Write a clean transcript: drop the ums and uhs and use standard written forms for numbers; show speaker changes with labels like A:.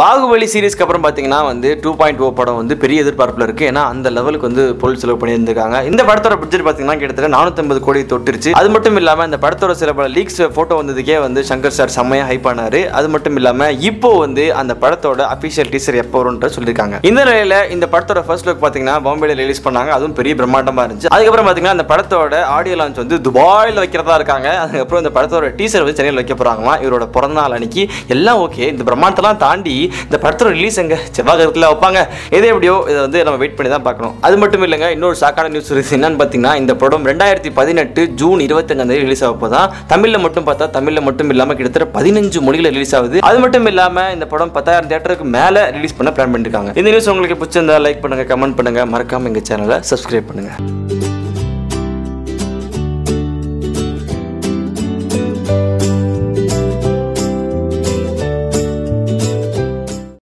A: பாகுபலி சீரிஸ்க்கு அப்புறம் பார்த்தீங்கன்னா வந்து 2.0 படம் வந்து பெரிய எதிர்பார்ப்பில் இருக்குது. ஏன்னா அந்த லெவலுக்கு வந்து பொருள் செலவு பண்ணியிருந்திருக்காங்க. இந்த படத்தோட பட்ஜெட் பார்த்தீங்கன்னா கிட்டத்தட்ட 450 கோடி தொட்டுருச்சு. அது மட்டும் இல்லாமல் இந்த படத்தோட சில பல லீக்ஸ் ஃபோட்டோ வந்ததுக்கே வந்து சங்கர் சார் செம்மையாக ஹைப் பண்ணார். அது மட்டும் இல்லாமல் இப்போ வந்து அந்த படத்தோட அஃபிஷியல் டீசர் எப்போ வரும்ன்ற சொல்லியிருக்காங்க. இந்த நிலையில் இந்த படத்தோட ஃபர்ஸ்ட் லுக் பார்த்தீங்கன்னா பாம்பேல ரிலீஸ் பண்ணாங்க. அதுவும் பெரிய பிரம்மாண்டமாக இருந்துச்சு. அதுக்கப்புறம் பார்த்தீங்கன்னா அந்த படத்தோட ஆடியோ லான்ச் வந்து துபாயில் வைக்கிறதா இருக்காங்க. அதுக்கப்புறம் இந்த படத்தோட டீசர் வந்து சென்னையில் வைக்க போகிறாங்களா. இவரோட பிறந்த நாள் அன்னைக்கு எல்லாம் ஓகே. இந்த பிரம்மாண்டத்தெல்லாம் தாண்டி இந்த படத்தோட ரிலீஸ் எங்க செவ்வாய்க்கிழமையில் வைப்பாங்க. எது எப்படியோ இதை வந்து நம்ம வெயிட் பண்ணி தான் பார்க்கணும். அது மட்டும் இல்லைங்க, இன்னொரு ஷாக்கான நியூஸ் இருக்கு. என்னன்னு பார்த்தீங்கன்னா இந்த படம் 2018 ஜூன் 25 ரிலீஸ் ஆக போதான். தமிழில் மட்டும் பார்த்தா தமிழில் மட்டும் இல்லாமல் கிட்டத்தட்ட 15 மொழிகளில் ரிலீஸ் ஆகுது. அது மட்டும் இல்லாமல் இந்த படம் 10,000 தியேட்டருக்கு மேலே ரிலீஸ் பண்ண பிளான் பண்ணிருக்காங்க. இந்த நியூஸ் உங்களுக்கு பிடிச்சிருந்தா லைக் பண்ணுங்க, கமெண்ட் பண்ணுங்க, மறக்காம எங்க சேனலை சப்ஸ்கிரைப் பண்ணுங்க.